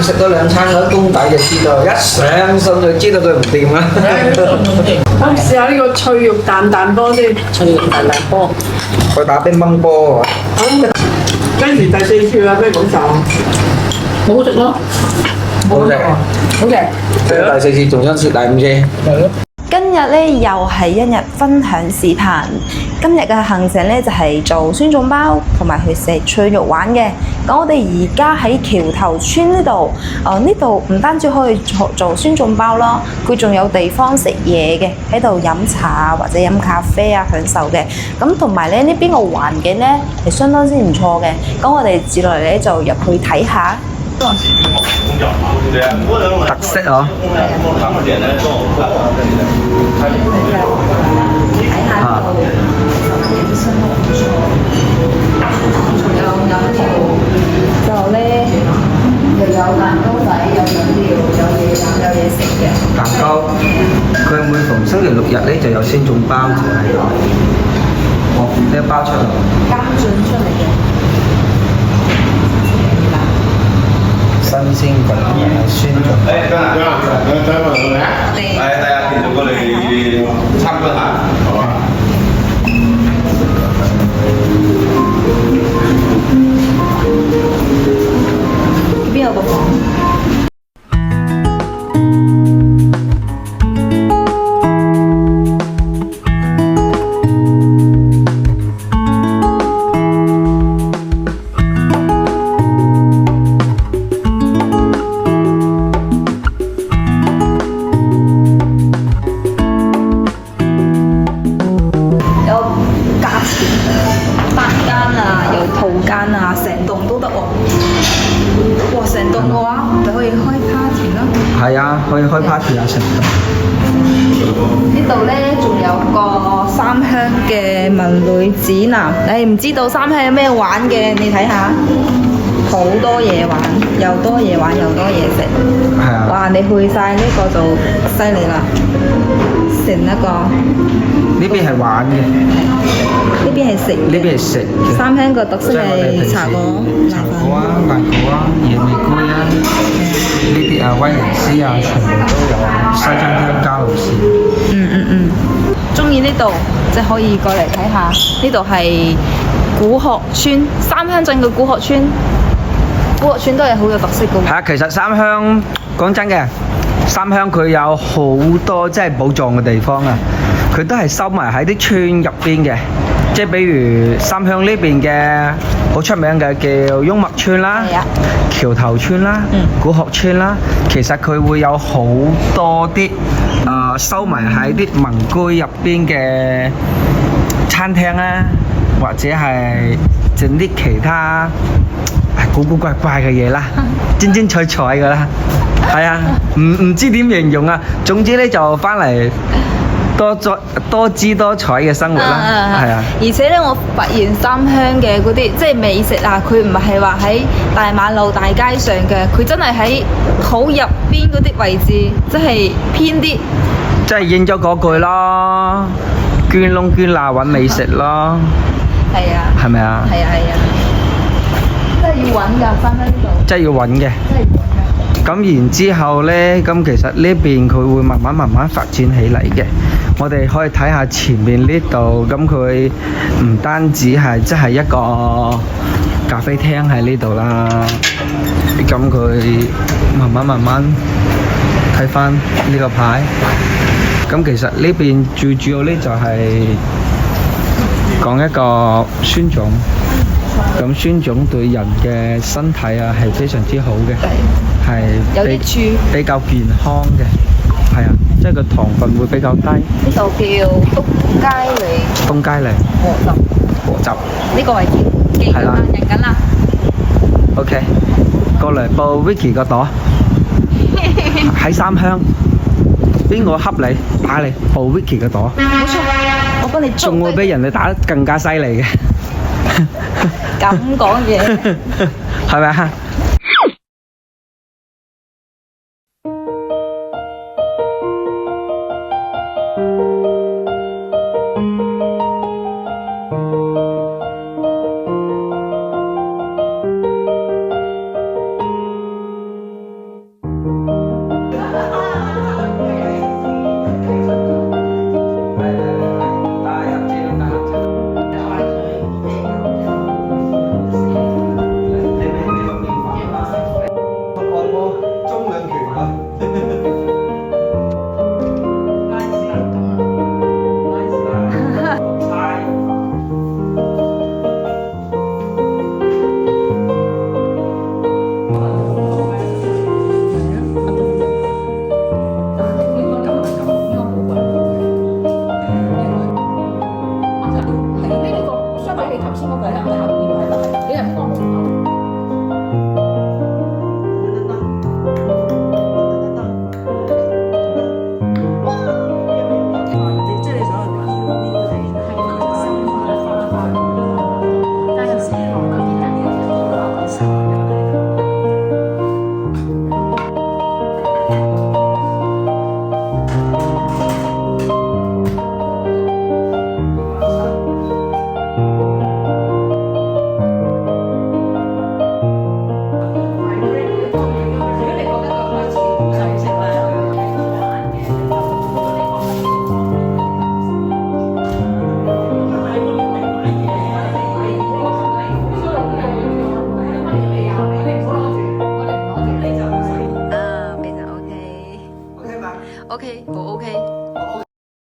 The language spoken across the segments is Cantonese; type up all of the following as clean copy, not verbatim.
佢食咗兩餐嗰公仔就知道，一上身就知道佢唔掂啦。我試下呢個脆肉蛋蛋波先。脆肉蛋蛋波，佢打乒乓波啊！跟住第4次啦，咩感受？好食咯，好食，好食。第4次仲想食第5次。今日咧又係一日分享視頻。今日嘅行程咧就係做酸種包同埋去食脆肉丸嘅。咁我哋而家喺橋頭村呢度，呢度唔單止可以做酸種包啦，佢仲有地方食嘢嘅，喺度飲茶啊或者飲咖啡啊享受嘅。咁同埋咧呢邊個環境咧係相當之唔錯嘅。咁我哋接落嚟咧就入去睇下。特色哦。就咧又有蛋糕仔，有飲料，有嘢飲，有嘢食嘅。蛋糕，佢每逢星期六日咧就有酸種包就喺度。哦，呢一包出嚟。監準出嚟嘅。新鮮滾嘅酸種包。過嚟參觀下，好嘛？呢邊有個房。套間啊，成棟都得喎。哇，成棟嘅話，就可以開 party 啦。係啊，可以開 party 啊，成棟。呢度咧仲有個三鄉嘅文旅指南，你唔知道三鄉有咩玩嘅？你睇下，好多嘢玩，又多嘢玩又多嘢食。係啊。哇！你去晒呢個就犀利啦，成一個。呢邊係玩嘅。呢邊係食。呢邊係食嘅。三鄉個特色係茶果、茶果啊、奶果啊、野玫瑰啊，呢啲啊威尼斯啊，全部都有。西餐廳加路士。中意呢度即係可以過嚟睇下。呢度係古學村，三鄉鎮嘅古學村。古學村都係好有特色嘅。係啊，其實三鄉講真嘅，三鄉佢有好多即係寶藏嘅地方啊！佢都係收埋喺啲村入邊嘅，即係比如三鄉呢邊嘅好出名嘅叫雍默村啦、橋頭村啦、古學村啦，其實佢會有好多啲收埋喺啲民居入邊嘅餐廳啊，或者係整啲其他古古怪怪嘅嘢啦，精精彩彩㗎啦，係啊，唔知點形容啊，總之咧就翻嚟。多姿多彩嘅生活啦，係啊！而且咧，我發現三鄉嘅嗰啲即係美食啊，佢唔係話喺大馬路大街上嘅，佢真係喺好入邊嗰啲位置，即係偏啲。即係應咗嗰句咯，捐窿捐罅揾美食咯。係啊。係咪啊？係啊係啊，真係要揾㗎，三鄉呢度。真係要揾嘅。真係要揾㗎。咁然之後呢，咁其實呢邊佢會慢慢發展起嚟嘅。我哋可以睇下前面呢度，咁佢唔單止係即係一個咖啡廳喺呢度啦，咁佢慢慢睇翻呢個牌。咁其實呢邊最主要呢就係講一個酸種，咁酸種對人嘅身體啊係非常之好嘅，係比較健康嘅。係啊，即係個糖分會比較低。呢度叫東街里。東街里。和汁。呢個位置記緊啦，認緊啦。OK，過嚟報 Vicky 個朵。喺三鄉，邊個恰你打你報 Vicky 個朵？冇錯，我幫你捉。仲會比人哋打得更加犀利嘅。咁講嘢。係咪啊？ OK，好 OK。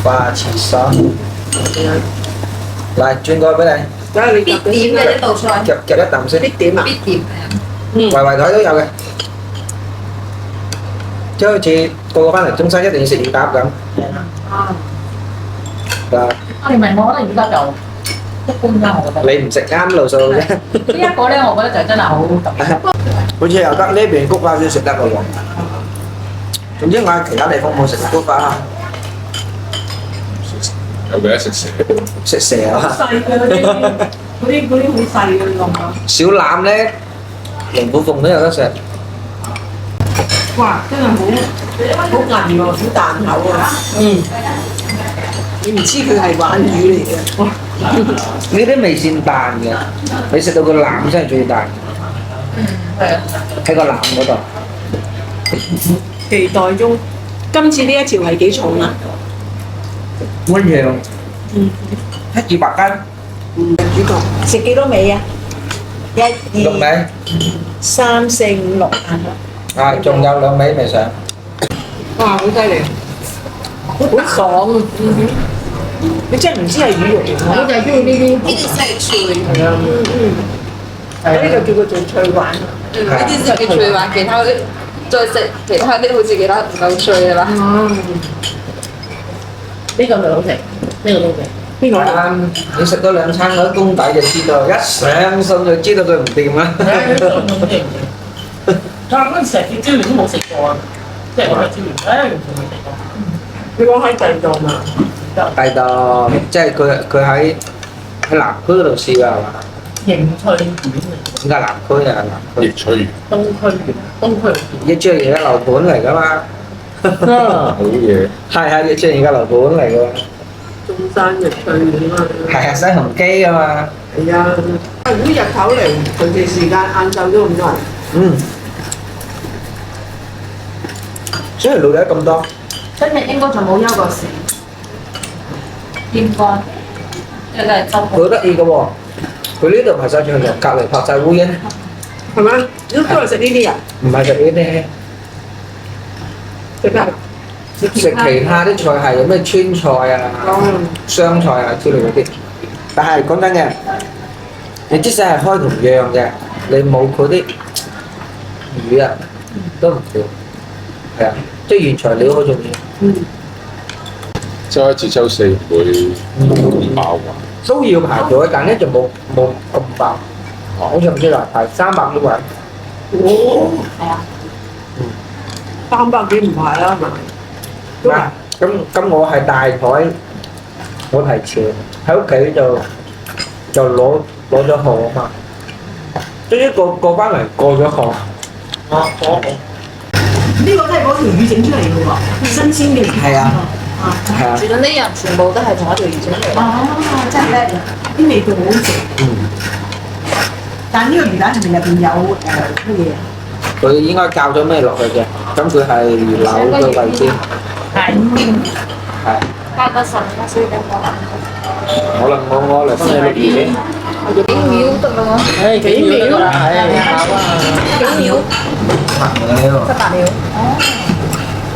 花切爽，嚟轉過去俾你，梗係你夾嘅先啦。道菜，夾一啖先，必點啊？必點。圍圍台都有嘅。即係好似個翻嚟中山一定要食乳鴿咁。嗱，你問我覺得而家就一般啦，我覺得。你唔食啱路數啫。呢一個咧，我覺得就真係好特別。好似又得呢邊菊花先食得嘅喎。總之我喺其他地方冇食過菊花，有冇得食蛇？食蛇啊！細嘅嗰啲好細嘅你諗下。小欖咧，龍虎鳳都有得食。哇！真係好韌喎，好彈口啊！你唔知佢係鯇魚嚟嘅。哇！呢啲未算彈嘅，你食到個腩先係最彈。喺個腩嗰度。期待中，今次呢一條係幾重啊？溫陽，100-200斤。主角食幾多味啊？1、2、六味， 3、4、5、6。啊，仲有2味未上。哇！好犀利，好爽啊！你真係唔知係魚肉嚟我㗎。就係中意呢啲。呢啲先係脆，係啊，呢個叫佢做脆丸。呢啲先係脆話，其他嗰啲再食其他啲好似其他唔夠脆啦。呢個咪好食，呢個都好食。邊個？你食多2餐嗰啲公底就知道，一上身就知道佢唔掂啦。但係嗰陣時係椒鹽都冇食過啊，即係我係椒鹽，完全未食過。你講喺第二度嘛？第度即係佢喺南區嗰度試㗎係嘛？凝翠丸嚟，點解南區啊？南區葉翠魚，東區東區。一張而家樓盤嚟㗎嘛？好嘢。係一張而家樓盤嚟㗎嘛？中山日翠丸啊！係西紅基㗎嘛？係啊！如果日頭嚟，佢哋時間晏晝都咁多人。嗯。星期六日咁多。今日應該就冇休過市，應該，因為都係周末。佢好得意嘅喎，佢呢度排晒長龍，隔離拍晒烏蠅，係咪？都係食呢啲人，唔係食呢啲，食咩？食其他啲菜係有咩川菜啊、湘菜啊之類嗰啲。但係講真嘅，你即使係開同樣嘅，你冇佢啲魚啊，都唔掂。係啊，即係原材料好重要。周一至周四會咁飽㗎。都要排隊，但咧就冇咁飽。好似唔知話排300幾個人。哦，係啊， 300幾唔係啦，係咪？都係。咁我係大台，我提前喺屋企就攞咗號啊嘛。終於過翻嚟過咗號。呢個都係嗰條魚整出嚟嘅喎，新鮮嘅魚。係啊，係啊。住緊啲人全部都係同一條魚整嚟。哦，真係叻！啲味道好好食。但係呢個魚蛋係咪入邊有乜嘢啊？佢應該教咗咩落去嘅？咁佢係扭嘅位置，係。係。加個腎啦，所以咁講。可能我嚟幫你錄嘢。幾秒得啦誒幾秒得啦，係好啊。幾秒？7-8秒。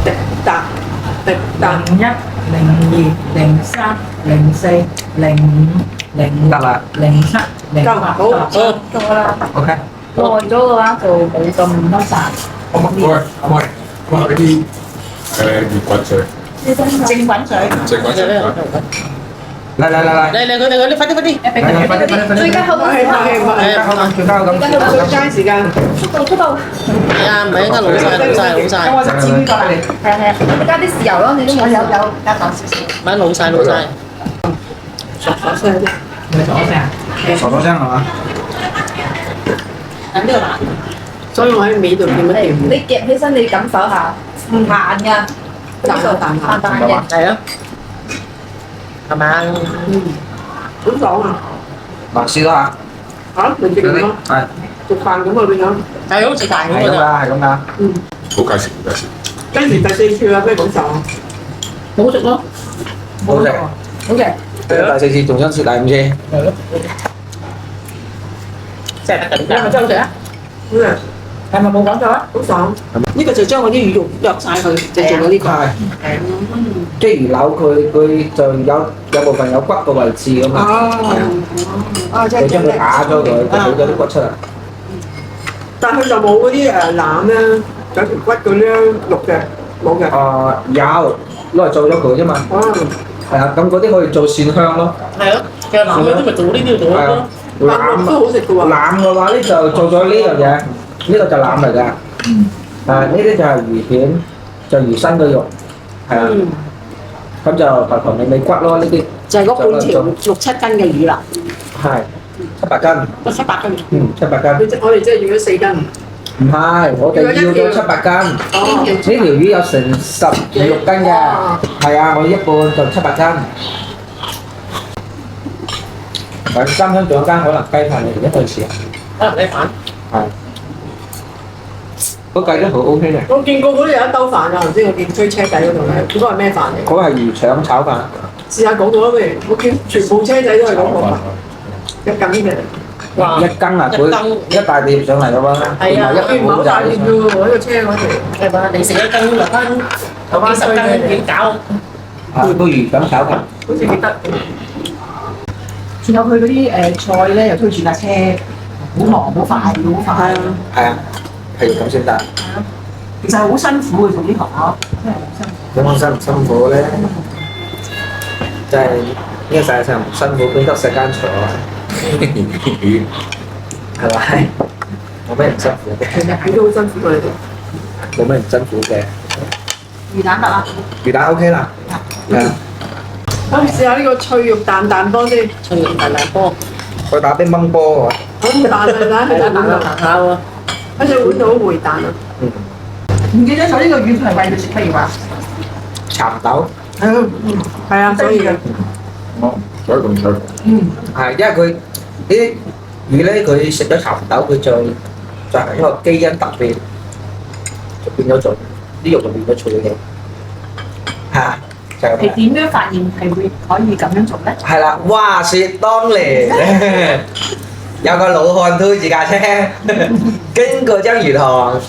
滴答滴答。 01、02、03、04、05、06、得啦07、08。夠好。夠啦。 OK。耐咗嘅話就冇咁乜散。喂，嗰啲熱滾水，正滾水。正滾水。嚟，佢哋快啲。最佳口感係係。最交咁。最佳時間。速度。係啊，唔係應該老晒。我就知呢個嚟。係啊，你加啲豉油咯，你都冇豉油，加少少。咪老晒。嗦嗦聲啫。咪左聲。傻咗聲係嘛？咁呢個難。所以我喺尾度點一點，你夾起身你感受下，唔硬㗎，彈下彈下，彈嘅。係啊。係嘛？好爽啊！嗱，試多下。嚇，咪食咁咯，係食飯咁啊變咗。係好似大咁係咁㗎，係咁㗎。好介紹，好介紹。跟住第四次啦，咩感受啊？好食咯。好食。好嘅。第四次仲想試第五次。係咯。即係得㗎。你係咪真好食啊？好啊，係咪冇講錯啊？好爽。呢個就將我啲魚肉剁晒佢，就做咗呢個。係。即係魚柳佢就有部分有骨嘅位置㗎嘛。啊，即係你將佢打咗佢，就冇咗啲骨出嚟。但係佢就冇嗰啲腩咧，有條骨嗰啲肉嘅，冇嘅。有攞嚟做咗佢啫嘛。哇！係啊，咁嗰啲可以做蒜香咯。係咯。其實南嗰啲咪做呢啲做係咯。腩都好食嘅喎。腩嘅話咧就做咗呢樣嘢，呢個就腩嚟㗎。呢啲就係魚片，就魚身嘅肉。係啊。咁就頭頭尾尾骨咯，呢啲。就係嗰半條6、7斤嘅魚啦。係700斤。得700斤。 700斤。我哋即係要咗4斤。唔係，我哋要咗700斤。哦。呢條魚有成16斤嘅。係啊，我一半就700斤。三香仲有間可能雞飯嚟一對試。可能你反。係。嗰計都好 OK 嘅。我見過嗰度有一兜飯啊，頭先我見追車仔嗰度咧，嗰個係咩飯嚟？嗰個係魚腸炒飯。試下講到啦，不如我見全部車仔都係嗰個飯，一斤嘅。哇！一斤啊，佢一大碟上嚟嘅喎。係啊，唔係好大碟嘅喎，呢個車嗰條。係嘛？你食一斤落翻有幾十斤點搞？個魚腸炒飯。好似記得。仲有佢嗰啲菜咧，又推住架車，好忙好快，好快。係啊，係咁先得。其實好辛苦嘅做呢行啊，真係好辛苦。咁辛唔辛苦咧？就係呢個世界上唔辛苦，邊得世間長啊？係咪？冇咩人辛苦嘅，其實佢都好辛苦佢哋。冇咩人辛苦嘅。魚蛋得啦，魚蛋 OK 啦。係啊，我哋試下呢個脆肉蛋蛋波先。脆肉蛋蛋波，我打乒乓波喎。好蛋啊！睇下蛋啊！下喎。喺隻碗度回蛋啊！唔記得咗呢個魚係為佢食乜嘢話？蠶豆。係啊，所以嘅。所以咁脆。係，因為佢啲魚咧，佢食咗蠶豆，佢就係一個基因突變，就變咗做啲肉就變咗脆嘅。嚇，就係咁係啦。點樣發現係會可以咁樣做咧？係啦，話説當年有個老漢推住架車經過張魚塘，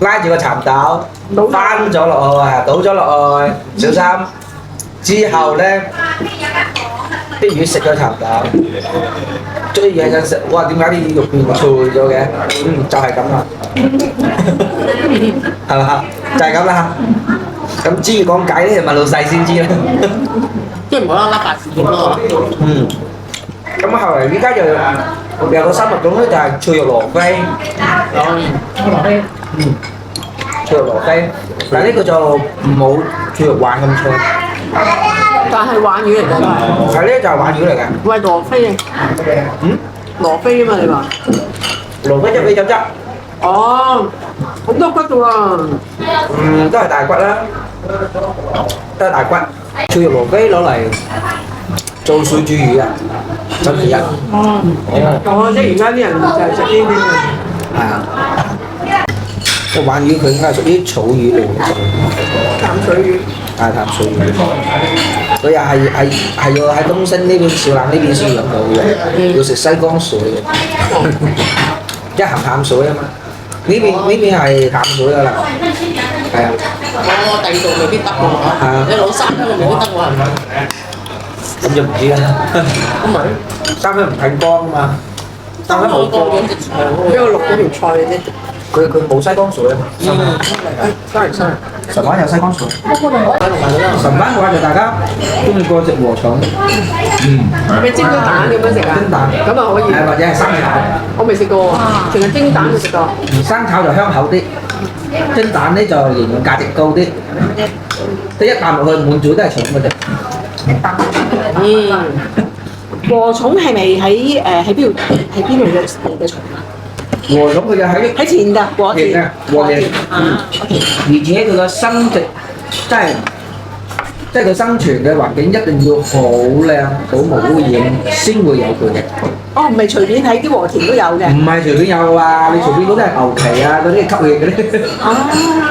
拉住個蠶豆翻咗落去啊，倒咗落去，小心。之後咧，啲魚食咗蠶豆，追嘢嗰陣時，哇！點解啲魚肉變脆咗嘅？就係咁啦，係嘛？就係咁啦。咁至於講解咧，就問老細先知啦。即係無啦啦發事件咯。咁後嚟依家就有個新物種咧，就係脆肉羅非。落去。脆肉羅非，但係呢個就冇脆肉鯇咁脆。但係鯇魚嚟㗎都係。係呢就係鯇魚嚟嘅。喂，羅非啊！羅非啊嘛，你話？羅非一味就汁。哦，好多骨㗎喎。都係大骨啦，都係大骨。脆肉羅非攞嚟做水煮魚啊，真係人。哦，即係而家啲人就係食呢啲嘅。係啊。個鯇魚佢應該係屬於草魚嚟嘅，淡水魚。係淡水魚。佢又係要喺東星呢邊、兆南呢邊先養到嘅，要食西江水嘅，一鹹淡水啊嘛。呢邊係淡水㗎啦，係啊。我第二度未必得喎，係啊。你攞三香未必得喎，係咪？咁就唔知啦。咁咪三香唔近江啊嘛，三香冇江，俾我錄嗰條菜嘅啫。佢冇西江水啊嘛。sorry。神灣有西江水。神灣嘅話就大家中意過隻禾蟲，係咪蒸咗蛋咁樣食啊？蒸蛋咁啊可以。係或者係生炒。我未食過喎，淨係蒸蛋就食過。生炒就香口啲，蒸蛋咧就營養價值高啲。即一啖落去滿嘴都係蟲嘅啫。禾蟲係咪喺邊度？喺邊度嘅蟲啊？禾蟲佢就喺喺田㗎，禾田田啊禾田啊，OK。而且佢個生殖即係佢生存嘅環境一定要好靚、好冇污染先會有佢嘅。哦，唔係隨便喺啲禾田都有嘅。唔係隨便有啊！你隨便嗰啲係牛皮啊，嗰啲係吸血嗰啲。啊，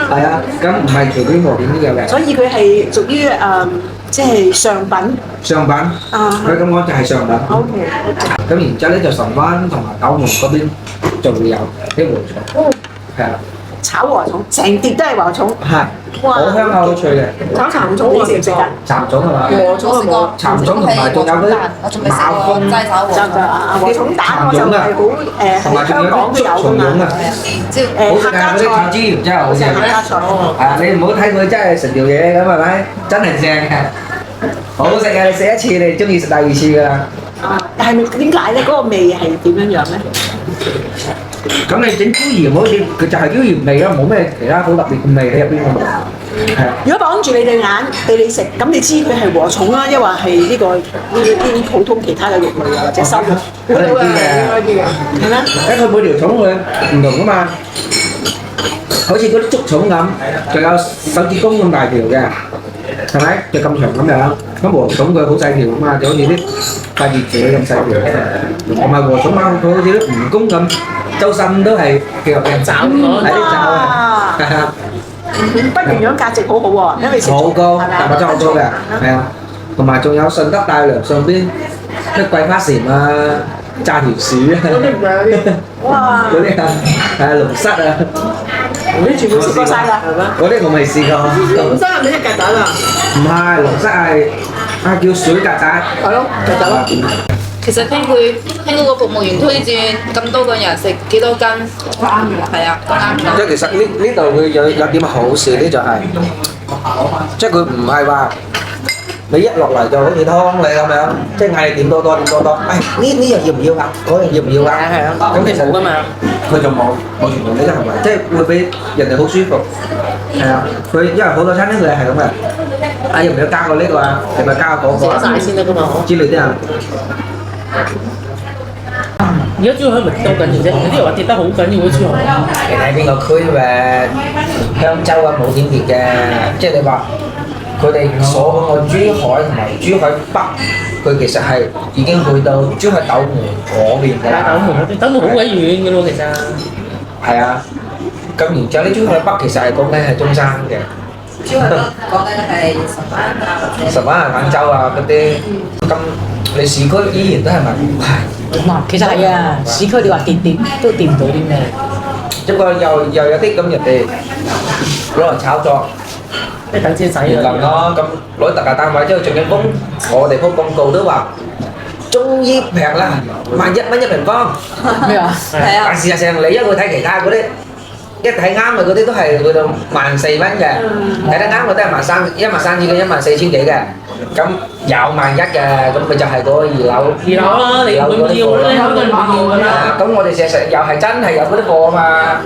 係啊，咁唔係隨便禾田都有嘅。所以佢係屬於即係上品。上品，啊佢咁講就係上品。 OK。咁然之後咧就神灣同埋九門嗰邊就會有啲禾蟲，哦，係啊，炒禾蟲，成碟都係禾蟲。係哇好香口好脆嘅。炒蠶蟲你食唔食㗎？蠶蟲係嘛？禾蟲係冇。蠶蟲同埋仲有嗰啲我仲未食過馬蜂齋炒就禾蟲蛋我就係好喺香港都有㗎蟲蛹嘛。啊，即係好食㗎嗰啲炒椒，真係好食。客家菜。係啊，你唔好睇佢真係成條嘢咁係咪？真係正嘅，好食嘅。你食一次你中意食第二次㗎啦。啊，但係點解咧？嗰個味係點樣樣咧？咁你整椒鹽好似佢就係椒鹽味啦，冇咩其他好特別嘅味喺入邊㗎嘛。係啊。如果綁住你對眼俾你食，咁你知佢係禾蟲啦，抑或係呢個啲普通其他嘅肉類啊，或者收肉？我哋知嘅，係咩？因為佢每條蟲佢唔同㗎嘛，好似嗰啲竹蟲咁，就有手指公咁大條嘅，係咪？就咁長咁樣。咁禾蟲佢好細條㗎嘛，就好似啲塊葉子咁細條。同埋禾蟲啊，佢好似啲蜈蚣咁，周身都係腳嘅爪，係啲爪啊，係啊。不營養價值好好喎，因為食好高，係咪蛋白質好高嘅，係啊，同埋仲有順德大良上邊咩桂花鱔啊、炸條鼠啊，哇！嗰啲啊，係啊，龍虱啊，嗰啲全部食過晒啦，係咪？嗰啲我未試過。龍山係咪一曱甴啊？唔係，龍虱係叫水曱甴。係咯，曱甴咯。其實聽嗰個服務員推薦咁多個人食幾多斤，都啱嘅啦。係啊，都啱即係其實呢度佢有點好事咧，就係即係佢唔係話你一落嚟就好似湯你咁樣，即係嗌你點多多點多多，誒呢樣要唔要啊？嗰樣要唔要啊？係啊，咁其實冇㗎嘛。佢就冇傳統呢啲行為，即係會俾人哋好舒服。係啊，佢因為好多餐廳佢係咁嘅，啊要唔要加個呢個啊？係咪加個嗰個啊？食得晒先得㗎嘛。之類啲啊。而家珠海咪都緊要啫，有啲人話跌得好緊要喎珠海。你睇邊個區嘅香洲啊冇點跌嘅，即係你話佢哋所講嘅珠海同埋珠海北，佢其實係已經去到珠海斗門嗰邊㗎啦。斗門好鬼遠㗎咯，其實。係啊，咁然之後呢珠海北其實係講緊係中山嘅。主要講緊係十灣啊，或者十灣啊、廣州啊嗰啲，咁你市區依然都係賣牛排。其實係啊，市區你話跌都跌唔到啲咩。只不過又有啲咁人哋攞嚟炒作，即係等車仔園林咯，咁攞特價單位之後，仲要封我哋鋪廣告都話終於平啦，11,000一平方。咩啊？係啊但事實上你一去睇其他嗰啲，一睇啱嘅嗰啲都係去到14,000嘅，睇得啱嘅都係13,000幾嘅，14,000幾嘅。咁有11,000嘅，咁咪就係嗰個2樓。2樓啦，你唔要咧，肯定唔要㗎啦。咁我哋事實又係真係有嗰啲貨啊嘛。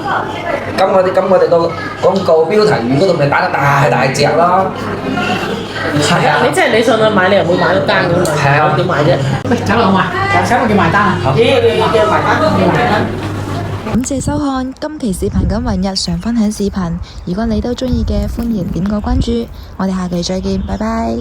咁我哋個廣告標題語嗰度咪打得大隻咯。係啊。你真係你上去買，你又唔會買到間㗎嘛？係啊點買啫？喂，請我買，請我叫埋單啊！咦，你叫埋單，叫埋單。感謝收看，今期視頻咁為日常分享視頻。如果你都鍾意嘅，歡迎點個關注。我哋下期再見，拜拜。